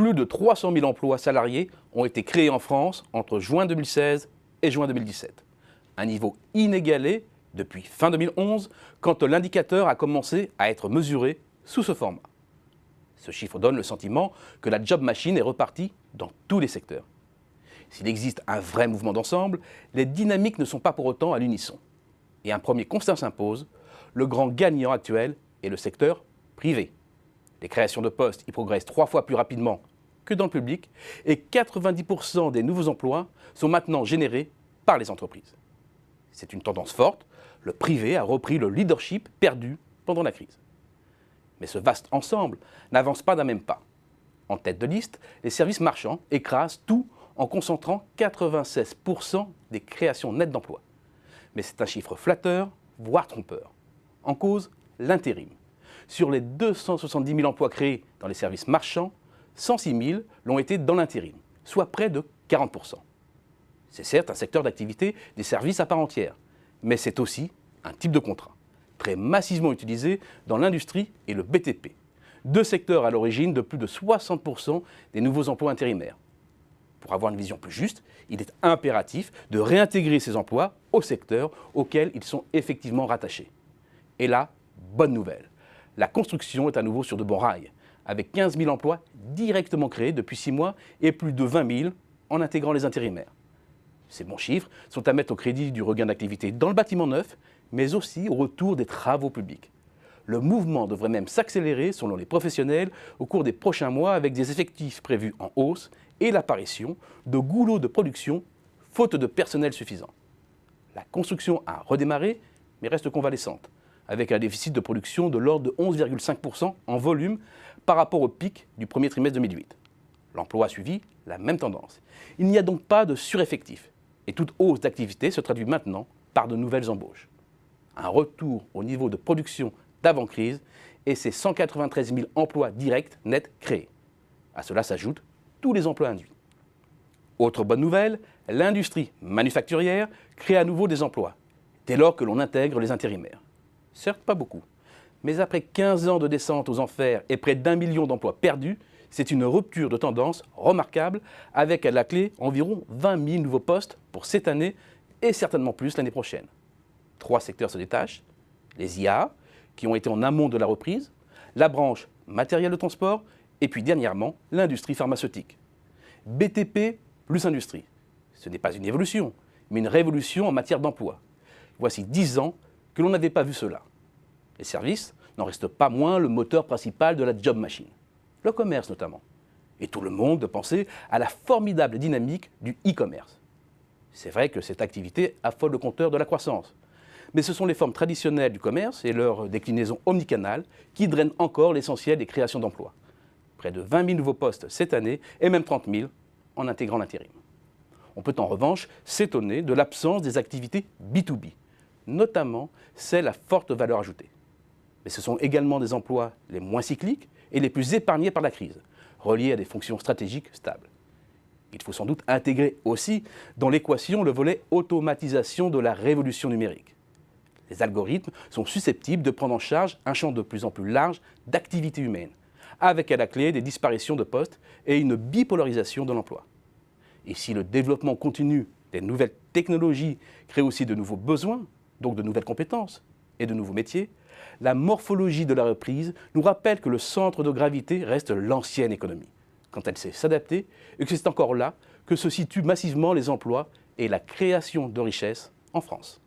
Plus de 300 000 emplois salariés ont été créés en France entre juin 2016 et juin 2017. Un niveau inégalé depuis fin 2011, quand l'indicateur a commencé à être mesuré sous ce format. Ce chiffre donne le sentiment que la job machine est repartie dans tous les secteurs. S'il existe un vrai mouvement d'ensemble, les dynamiques ne sont pas pour autant à l'unisson. Et un premier constat s'impose, le grand gagnant actuel est le secteur privé. Les créations de postes y progressent 3 fois plus rapidement que dans le public et 90% des nouveaux emplois sont maintenant générés par les entreprises. C'est une tendance forte, le privé a repris le leadership perdu pendant la crise. Mais ce vaste ensemble n'avance pas d'un même pas. En tête de liste, les services marchands écrasent tout en concentrant 96% des créations nettes d'emplois. Mais c'est un chiffre flatteur, voire trompeur. En cause, l'intérim. Sur les 270 000 emplois créés dans les services marchands, 106 000 l'ont été dans l'intérim, soit près de 40%. C'est certes un secteur d'activité des services à part entière, mais c'est aussi un type de contrat, très massivement utilisé dans l'industrie et le BTP, 2 secteurs à l'origine de plus de 60% des nouveaux emplois intérimaires. Pour avoir une vision plus juste, il est impératif de réintégrer ces emplois au secteur auquel ils sont effectivement rattachés. Et là, bonne nouvelle, la construction est à nouveau sur de bons rails, avec 15 000 emplois directement créés depuis 6 mois et plus de 20 000 en intégrant les intérimaires. Ces bons chiffres sont à mettre au crédit du regain d'activité dans le bâtiment neuf, mais aussi au retour des travaux publics. Le mouvement devrait même s'accélérer, selon les professionnels, au cours des prochains mois avec des effectifs prévus en hausse et l'apparition de goulots de production, faute de personnel suffisant. La construction a redémarré, mais reste convalescente, avec un déficit de production de l'ordre de 11,5% en volume par rapport au pic du premier trimestre 2008. L'emploi a suivi la même tendance. Il n'y a donc pas de sureffectif, et toute hausse d'activité se traduit maintenant par de nouvelles embauches. Un retour au niveau de production d'avant-crise et ces 193 000 emplois directs nets créés. À cela s'ajoutent tous les emplois induits. Autre bonne nouvelle, l'industrie manufacturière crée à nouveau des emplois, dès lors que l'on intègre les intérimaires. Certes, pas beaucoup, mais après 15 ans de descente aux enfers et près d'1 million d'emplois perdus, c'est une rupture de tendance remarquable, avec à la clé environ 20 000 nouveaux postes pour cette année et certainement plus l'année prochaine. 3 secteurs se détachent, les IA, qui ont été en amont de la reprise, la branche matériel de transport et puis dernièrement l'industrie pharmaceutique. BTP plus industrie. Ce n'est pas une évolution, mais une révolution en matière d'emploi. Voici 10 ans que l'on n'avait pas vu cela. Les services n'en restent pas moins le moteur principal de la job machine. Le commerce notamment. Et tout le monde de penser à la formidable dynamique du e-commerce. C'est vrai que cette activité affole le compteur de la croissance. Mais ce sont les formes traditionnelles du commerce et leur déclinaison omnicanale qui drainent encore l'essentiel des créations d'emplois. Près de 20 000 nouveaux postes cette année et même 30 000 en intégrant l'intérim. On peut en revanche s'étonner de l'absence des activités B2B, notamment celles à forte valeur ajoutée. Mais ce sont également des emplois les moins cycliques et les plus épargnés par la crise, reliés à des fonctions stratégiques stables. Il faut sans doute intégrer aussi dans l'équation le volet automatisation de la révolution numérique. Les algorithmes sont susceptibles de prendre en charge un champ de plus en plus large d'activités humaines, avec à la clé des disparitions de postes et une bipolarisation de l'emploi. Et si le développement continu des nouvelles technologies crée aussi de nouveaux besoins, donc de nouvelles compétences et de nouveaux métiers, la morphologie de la reprise nous rappelle que le centre de gravité reste l'ancienne économie, quand elle sait s'adapter et que c'est encore là que se situent massivement les emplois et la création de richesses en France.